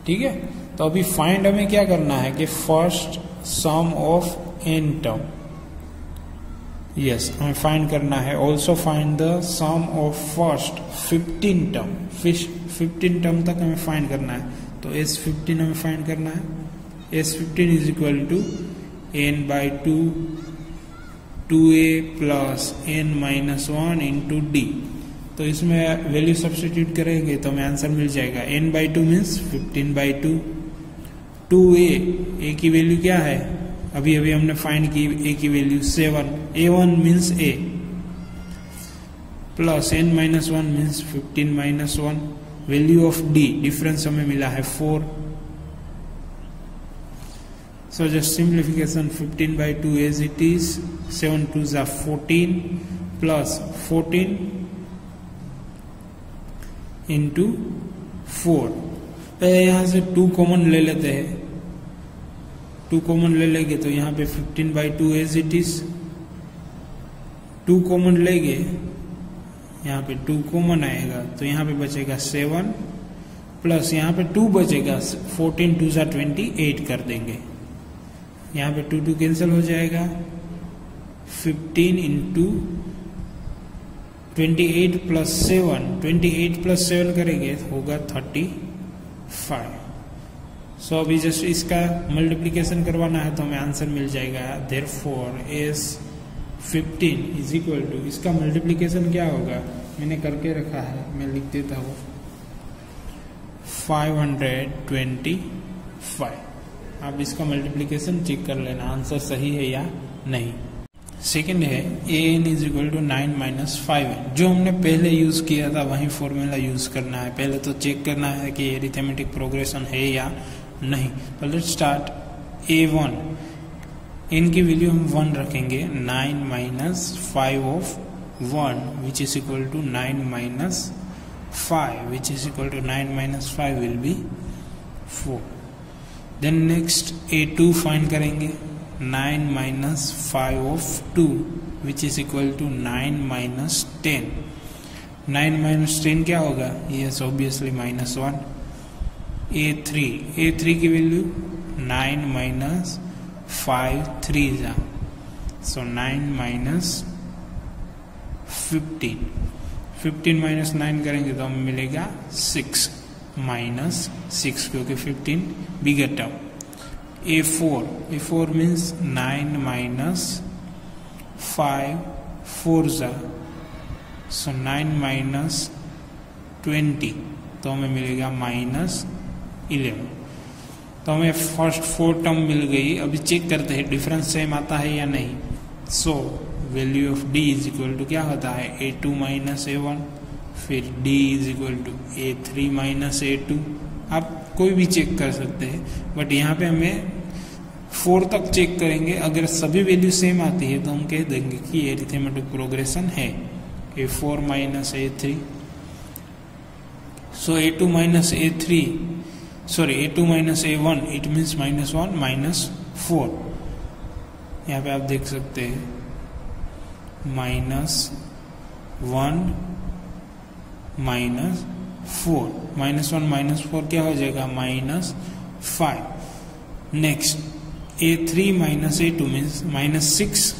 ठीक है, तो अभी फाइंड हमें क्या करना है कि first sum of n term, yes हमें फाइंड करना है। Also find the sum of first 15 term, 15 term तक हमें फाइंड करना है। तो S15 हमें फाइंड करना है। S15 is equal to n/2 2a + n - 1 into D। तो इसमें वैल्यू सब्स्टिट्यूट करेंगे तो हमें आंसर मिल जाएगा n/2 मीन्स 15/2, 2a की वैल्यू क्या है, अभी हमने फाइंड की a की value 7, A1 means a, plus n - 1 means 15 - 1, value of D difference हमें मिला है 4। So just simplification 15/2 as it is, 7 2s are 14 plus 14 into 4। पहले यहाँ से 2 कॉमन ले लेते हैं, 2 कॉमन ले लेंगे तो यहाँ पे 15/2 एज इट इज, 2 कॉमन लेंगे यहाँ पे 2 कॉमन आएगा तो यहाँ पे बचेगा 7 प्लस यहाँ पे 2 बचेगा, 14 2s are 28 कर देंगे, यहाँ पे 2 कैंसिल हो जाएगा, 15 into 28 प्लस 7, 28 प्लस 7 करेंगे होगा 35। सो अभी जस्ट इसका मल्टीप्लिकेशन करवाना है तो हमें आंसर मिल जाएगा। Therefore S15 is equal to, इसका मल्टीप्लिकेशन क्या होगा मैंने करके रखा है, मैं लिख देता हूँ 525। आप इसका मल्टीप्लिकेशन चेक कर लेना आंसर सही है या नहीं। सेकंड है an is equal to 9 minus 5n। जो हमने पहले यूज किया था वही फॉर्मूला यूज करना है। पहले तो चेक करना है कि अरिथमेटिक प्रोग्रेशन है या नहीं। तो लेट्स स्टार्ट a1, n की वैल्यू हम 1 रखेंगे। 9 minus 5 of 1 which is equal to 9 minus 5 which is equal to 9 minus 5 will be 4। Then next a2 find करेंगे। 9 minus 5 of 2 which is equal to 9 minus 10। 9 minus 10 क्या होगा? Yes obviously minus 1। a3 की वैल्यू 9 माइनस 5 3 जा, सो 9 माइनस 15 माइनस 9 करेंगे तो हमें मिलेगा 6 माइनस 6 क्योंकि 15 बिगर टर्म। a4 मीन्स 9 माइनस 5 4 जा, सो 9 माइनस 20 तो हमें मिलेगा माइनस 11। तो हमें फर्स्ट 4 टर्म मिल गई। अभी चेक करते हैं डिफरेंस सेम आता है या नहीं। So value of d is equal to क्या होता है? a2 माइनस a1, फिर d is equal to a3 minus a2। आप कोई भी चेक कर सकते हैं, बट यहाँ पे हमें 4 तक चेक करेंगे। अगर सभी वैल्यू सेम आती है तो हम कह देंगे कि अरिथमेटिक प्रोग्रेशन है। a4 minus a3, so a2 minus a3 sorry a2 minus a1 it means minus 1 minus 4। यहाँ पे आप देख सकते हैं माइनस 1 माइनस 4, माइनस 1 माइनस 4 क्या हो जाएगा? Minus 5। Next a3 minus a2 means minus 6।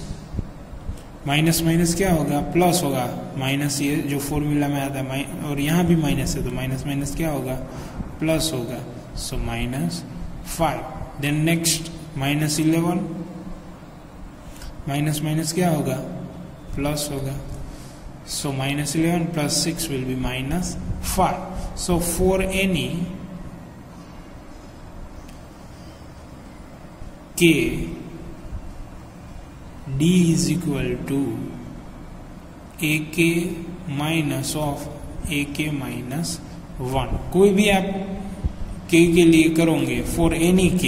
Minus minus क्या होगा? प्लस होगा। माइनस ये जो फॉर्मूला में आता है और यहाँ भी माइनस है तो माइनस माइनस क्या होगा? प्लस होगा। So minus 5। Then next minus 11, minus minus क्या होगा? प्लस होगा। So minus 11 plus 6 will be minus 5। So for any k d is equal to ak minus of ak minus 1। कोई भी आप k के लिए करोगे, फॉर एनी k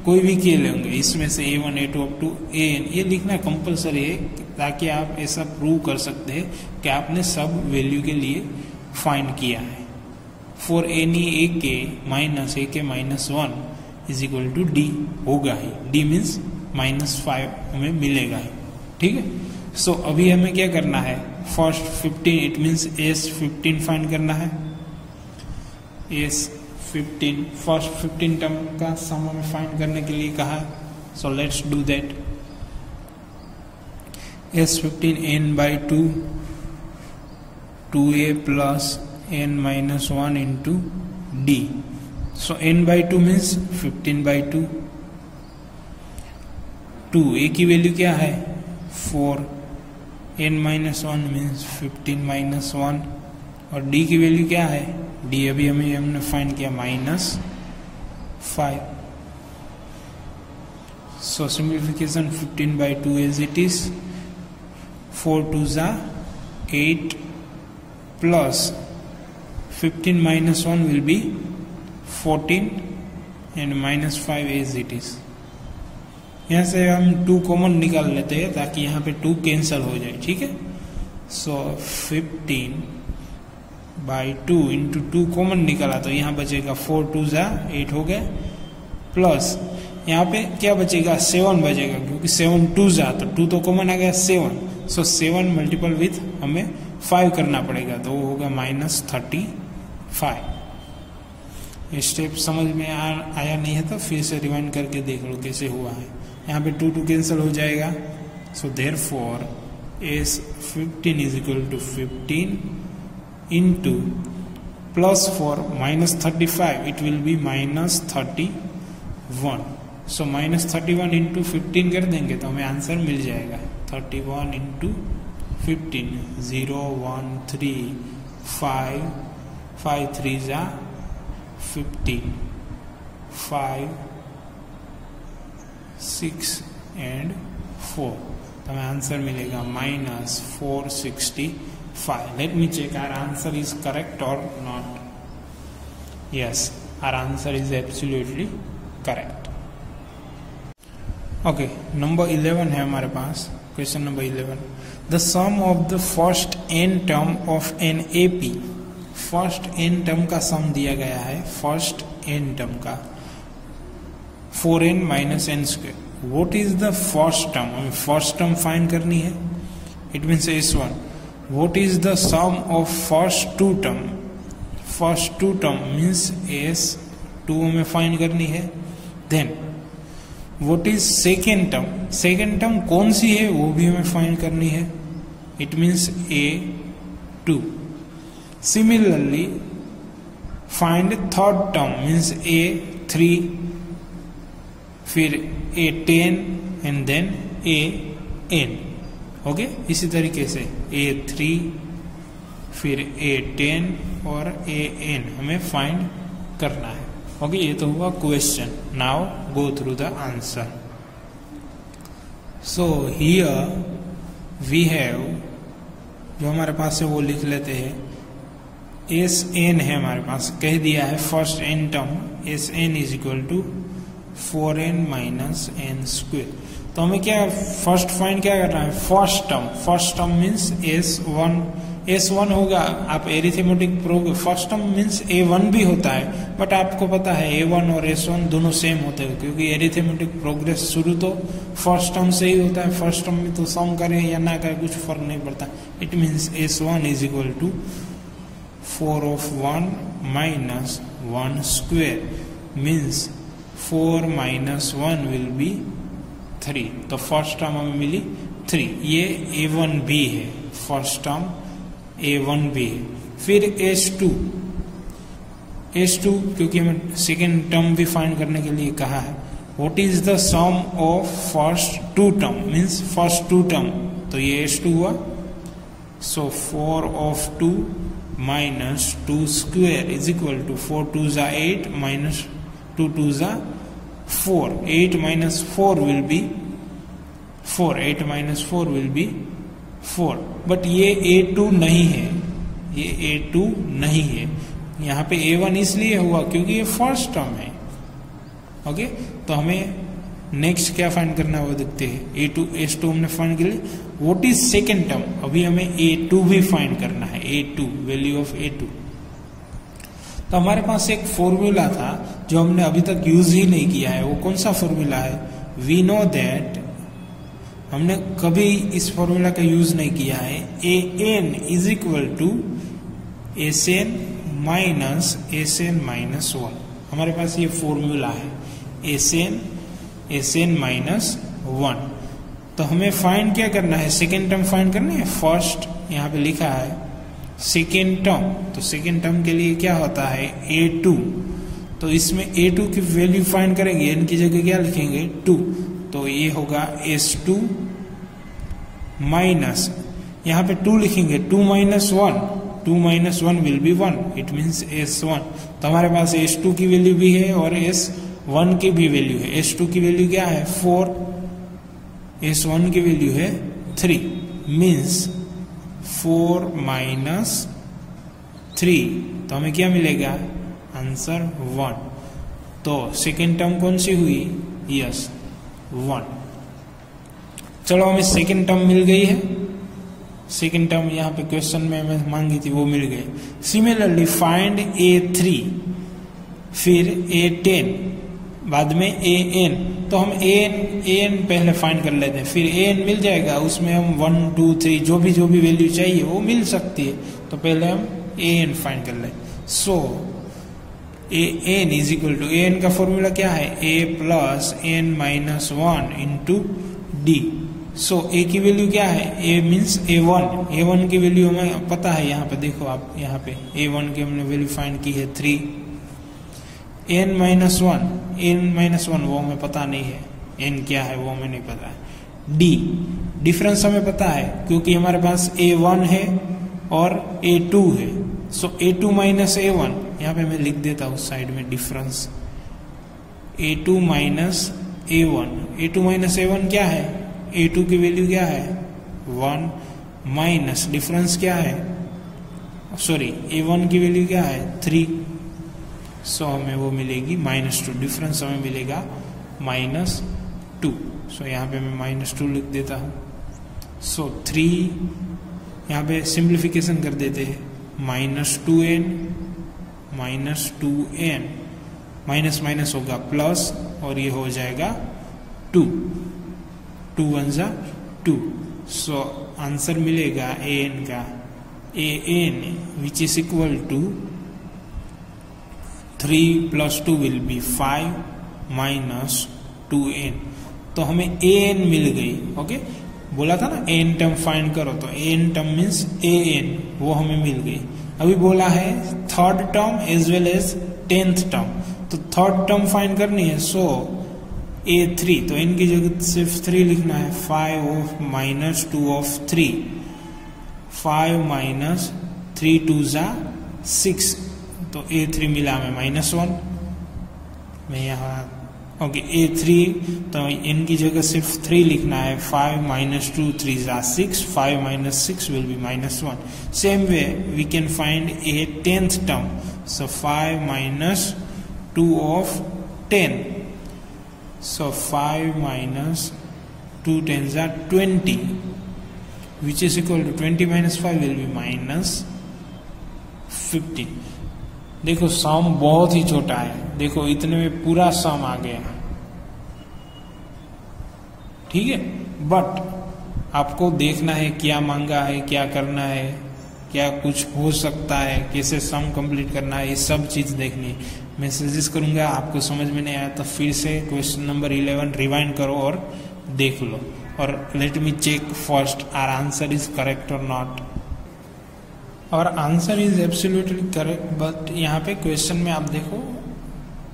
कोई भी k लेंगे, इसमें से a1 a2 up to an, ये लिखना कंपलसरी है ताकि आप ऐसा प्रूव कर सकते हैं कि आपने सब वैल्यू के लिए फाइंड किया है। For any ak minus ak minus 1 is equal to d होगा ही। d मीन्स माइनस 5 हमें मिलेगा ही। ठीक है। सो अभी हमें क्या करना है? First 15 it means S15 find करना है। S15 फर्स्ट 15 टर्म का सम हमें फाइंड करने के लिए कहा। सो let's do that. S15 n by 2 2a plus n minus 1 into d। So n by 2 means 15 by 2। 2a की वैल्यू क्या है? 4। n माइनस 1 मीन्स 15 माइनस 1 और d की वैल्यू क्या है? d अभी हमने फाइंड किया minus 5। So simplification 15 by 2 as it is. 4 2 जा 8 plus 15 minus 1 will be 14 and minus 5 as it is. यहाँ से हम 2 कॉमन निकाल लेते हैं ताकि यहाँ पे 2 कैंसिल हो जाए। ठीक है। सो 15 बाई 2 इंटू 2 कॉमन निकाला तो यहाँ बचेगा 4 2 जा 8 हो गया, प्लस यहाँ पे क्या बचेगा? 7 बचेगा क्योंकि 7 2 जा तो 2 तो कॉमन आ गया 7। सो 7 मल्टीपल विथ हमें 5 करना पड़ेगा तो वो होगा माइनस 35। ये स्टेप समझ में आया नहीं है तो फिर से रिवाइंड करके देख लो कैसे हुआ है। यहाँ पे 2 2 कैंसिल हो जाएगा। So therefore S15 is equal to 15 into plus 4 minus 35, it will be minus 31. So minus 31 into 15 कर देंगे तो हमें आंसर मिल जाएगा 31 into 15, 0, 1, 3, 5, 5 3s are 15, 5, 6 and 4. तो हमें आंसर मिलेगा minus 465. Let me check our answer is correct or not. Yes, our answer is absolutely correct. Okay, number 11 है हमारे पास. Question number 11. The sum of the first n term of an AP. First n term का sum दिया गया है. First n term का 4n minus n square. What is the first term? हमें first term find करनी है. It means S1. What is the sum of first two term? First two term means S2 हमें find करनी है. Then what is second term? Second term कौन सी है वो भी हमें find करनी है. It means A2. Similarly, find third term means A3, फिर A10 and then AN. Okay इसी तरीके से A3 फिर A10 और AN हमें फाइंड करना है. ओके ये तो हुआ question. Now go through the answer. So here we have, जो हमारे पास है वो लिख लेते हैं. SN है हमारे पास, कह दिया है first n term SN is equal to 4n minus n square. तो हमें क्या फर्स्ट फाइंड क्या करना है. फर्स्ट टर्म मीन्स S1 होगा. आप arithmetic progress first term means A1 भी होता है, बट आपको पता है A1 और S1 दोनों सेम होते हैं क्योंकि एरिथमेटिक प्रोग्रेस शुरू तो फर्स्ट टर्म से ही होता है. फर्स्ट टर्म में तो सम करें या ना करें कुछ फर्क नहीं पड़ता. It means S1 is equal to 4 of 1 minus 1 square means 4 minus 1 will be 3. तो फर्स्ट टर्म हमें मिली 3. ये A1B है. फर्स्ट टर्म A1B है. फिर S2 क्योंकि हमें सेकेंड टर्म भी फाइंड करने के लिए कहा है. What is the sum of first two term means first two term. तो ये S2 हुआ. So 4 of 2 minus 2 square is equal to 4 2s are 8 minus 2 2s are 4. 8 minus 4 will be 4. 8 minus 4 will be 4. But ये A2 नहीं है. ये A2 नहीं है. यहाँ पे A1 इसलिए हुआ क्योंकि ये फर्स्ट टर्म है. ओके तो हमें नेक्स्ट क्या फाइंड करना है वो देखते हैं. S2 हमने फाइंड कर लिया. What is second term? अभी हमें A2 भी फाइंड करना है. A2 value of A2. तो हमारे पास एक फॉर्मूला था जो हमने अभी तक यूज ही नहीं किया है. वो कौन सा फॉर्मूला है? वी नो दैट हमने कभी इस फॉर्मूला का यूज नहीं किया है. AN is equal to SN minus SN minus 1. हमारे पास ये फॉर्मूला है. SN minus 1. तो हमें फाइंड क्या करना है? सेकेंड टर्म फाइंड करना है. फर्स्ट यहाँ पे लिखा है सेकेंड टर्म. तो सेकेंड टर्म के लिए क्या होता है? A2. तो इसमें A2 की वैल्यू फाइंड करेंगे. n की जगह क्या लिखेंगे? 2. तो ये होगा S2 माइनस यहाँ पे 2 लिखेंगे. 2 minus 1. 2 minus 1 will be 1. It means S1. तो हमारे पास S2 की वैल्यू भी है और S1 की भी वैल्यू है. S2 की वैल्यू क्या है? 4. S1 की वैल्यू है 3. Means 4 minus 3. तो हमें क्या मिलेगा? आंसर 1. तो सेकेंड टर्म कौन सी हुई? यस 1. चलो हमें सेकेंड टर्म मिल गई है. सेकेंड टर्म यहाँ पे क्वेश्चन में हमें मांगी थी वो मिल गई. सिमिलरली फाइंड A3 फिर A10 बाद में AN. तो हम AN पहले फाइंड कर लेते हैं. फिर AN मिल जाएगा. उसमें हम 1 2 3 जो भी वैल्यू चाहिए वो मिल सकती है. तो पहले हम AN फाइंड कर लें. So AN is equal to AN का फॉर्मूला क्या है? A plus N minus 1 into D. So a की वैल्यू क्या है, ए मीन्स A1 की वैल्यू हमें पता है। यहाँ पे देखो आप, यहाँ पे A1 की हमने वैल्यू फाइंड की है 3। n-1 वो हमें पता नहीं है, n क्या है वो हमें नहीं पता है। d डिफरेंस हमें पता है क्योंकि हमारे पास A1 है और A2 है। सो A2 माइनस A1, यहाँ पे मैं लिख देता हूँ साइड में डिफरेंस, A2 माइनस A1 क्या है, A2 की वैल्यू क्या है 1 माइनस डिफरेंस क्या है, सॉरी A1 की वैल्यू क्या है 3। सो हमें वो मिलेगी -2, डिफरेंस हमें मिलेगा -2। सो यहाँ पे मैं -2 लिख देता हूँ। सो 3 यहाँ पे सिंप्लीफिकेशन कर देते हैं, -2n माइनस माइनस होगा प्लस और ये हो जाएगा 2 1 जा 2। सो आंसर मिलेगा an का, an which is equal to 3 + 2 will be 5 -2n। तो हमें an मिल गई। ओके, बोला था ना an टर्म फाइंड करो, तो an टर्म मीन्स an, वो हमें मिल गई। अभी बोला है third term as well as 10th term, तो थर्ड टर्म फाइंड करनी है। सो A3, तो इनकी जगह सिर्फ 3 लिखना है। 5 ऑफ -2 ऑफ 3, 5 - 3 2 जा 6, तो A3 मिला हमें -1। मैं यहाँ ओके A3, तो इनकी जगह सिर्फ 3 लिखना है। 5 - 2 3 जा 6, 5 - 6 will be -1। Same way we can find a 10th term. So 5 - 2 of 10, so 5 - 2 10s are 20, which is equal to 20 - 5 will be -15। देखो सम बहुत ही छोटा है, देखो इतने में पूरा सम आ गया, ठीक है। बट आपको देखना है क्या मांगा है, क्या करना है, क्या कुछ हो सकता है, कैसे सम कंप्लीट करना है, ये सब चीज देखनी है। मैं सजेस्ट करूंगा, आपको समझ में नहीं आया तो फिर से क्वेश्चन नंबर 11 रिवाइंड करो और देख लो, और let me check first our answer is correct और नॉट। और answer is absolutely correct, but यहाँ पे क्वेश्चन में आप देखो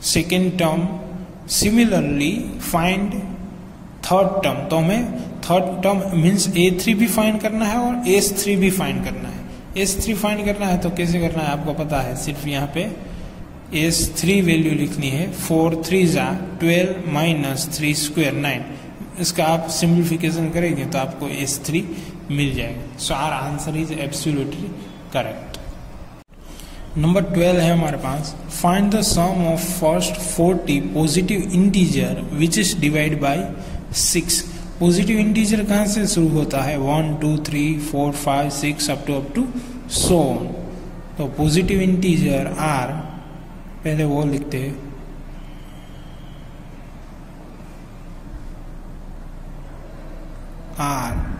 second term, similarly find third term, तो हमें थर्ड टर्म मीन्स A3 भी फाइंड करना है और S3 भी फाइंड करना है। S3 फाइंड करना है तो कैसे करना है आपको पता है, सिर्फ यहाँ पे S3 वैल्यू लिखनी है। 4 3 जा 12 - 3 स्क्वायर 9, इसका आप सिंप्लीफिकेशन करेंगे तो आपको S3 मिल जाएगा। So our answer is absolutely correct. Number 12 है हमारे पास, find the sum of first 40 positive integer which is divide by 6। Positive integer कहाँ से शुरू होता है, 1 2 3 4 5 6 अप टू सो ऑन। तो पॉजिटिव इंटीजर आर, पहले वो लिखते हैं, are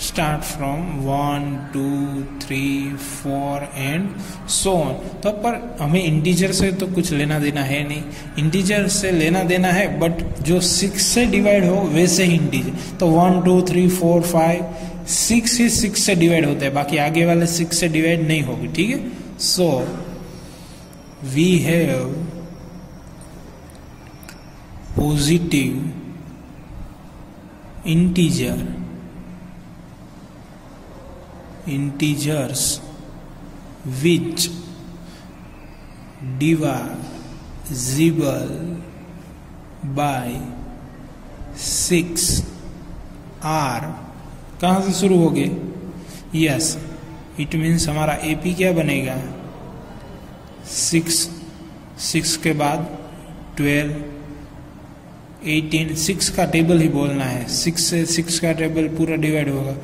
start from 1 2 3 4 and so on. तो पर हमें इंटीजर से तो कुछ लेना देना है नहीं, इंटीजर से लेना देना है बट जो 6 से डिवाइड हो वैसे ही इंटीजर। तो 1 2 3 4 5 6 ही 6 से डिवाइड होता है, बाकी आगे वाले 6 से डिवाइड नहीं होगी, ठीक है। So we have positive integers which divisible by 6 are, कहाँ से शुरू हो गए, यस इट मीन्स हमारा AP क्या बनेगा 6 के बाद 12 18, 6 का टेबल ही बोलना है, 6 से 6 का टेबल पूरा डिवाइड होगा।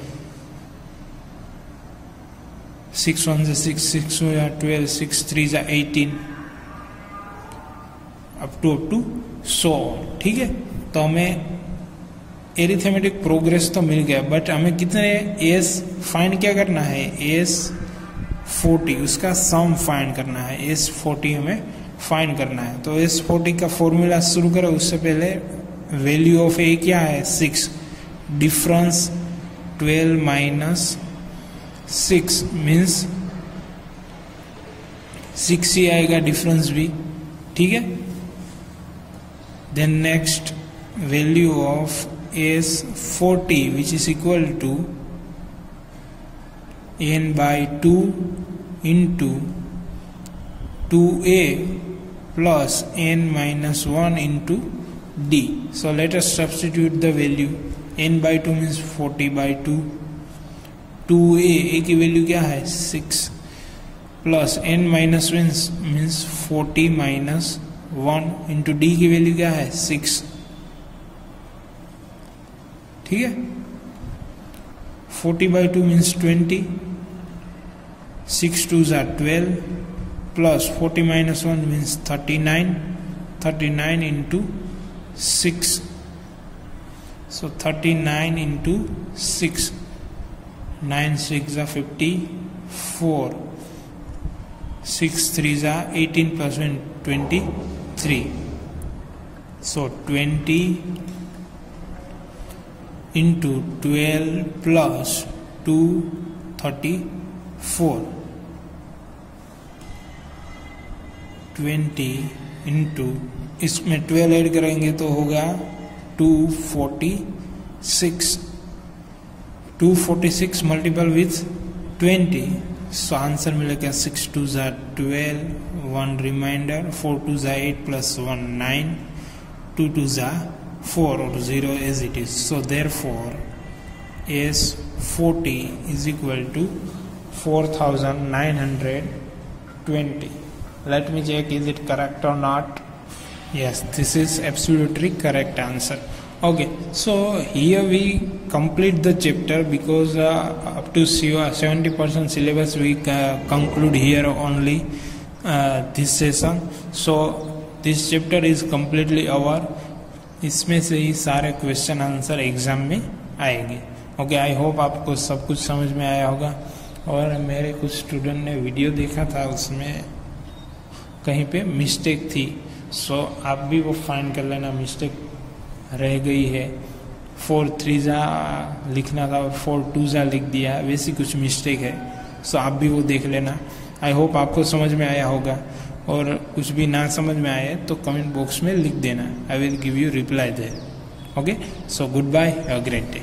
6 1 से 6 हो या 12, 6 3 जा 18 अप टू 100, ठीक है। तो हमें एरिथमेटिक प्रोग्रेस तो मिल गया, बट हमें कितने एस फाइंड क्या करना है, एस 40 उसका सम फाइंड करना है, एस 40 हमें फाइंड करना है। तो एस 40 का फॉर्मूला शुरू करो, उससे पहले वैल्यू ऑफ ए क्या है 6, डिफरेंस 12 माइनस 6 मीन्स 6 ही आएगा डिफरेंस भी, ठीक है। Then next value of S 40 which is equal to n by 2 into 2a plus n minus 1 into d. So let us substitute the value. n by 2 means 40 by 2. 2a की वैल्यू क्या है 6 plus n minus 1 means 40 minus 1 into d की वैल्यू क्या है 6, ठीक है। 40 by 2 means 20, 6 2s are 12 plus 40 minus 1 means 39, 39 into 6. So 39 into 6, 9 6 are 54, 6 3s are 18 plus 1 23. So 20 into 12 plus 2 34. 20 into इसमें 12 ऐड करेंगे तो होगा 246, 246 मल्टीपल विथ 20, सो आंसर मिलेगा 6 2s are 12, 1 remainder, 4 2s are 8 plus 1 9, 2 2s are 4 और 0 as it is. So therefore S 40 is equal to 4920. Let me check, is it correct or not? Yes, this is absolutely correct answer. Okay, so here we complete the chapter because up to 70% syllabus we conclude here only this session. So this chapter is completely over. इसमें से ही सारे क्वेश्चन आंसर एग्जाम में आएंगे। ओके, आई होप आपको सब कुछ समझ में आया होगा। और मेरे कुछ स्टूडेंट ने वीडियो देखा था, उसमें कहीं पे मिस्टेक थी, सो आप भी वो फाइंड कर लेना, मिस्टेक रह गई है। 4 3 लिखना था और 4 2 लिख दिया, वैसी कुछ मिस्टेक है, सो आप भी वो देख लेना। आई होप आपको समझ में आया होगा, और कुछ भी ना समझ में आए तो कमेंट बॉक्स में लिख देना, I will give you reply there. Okay, so good bye, have a great day.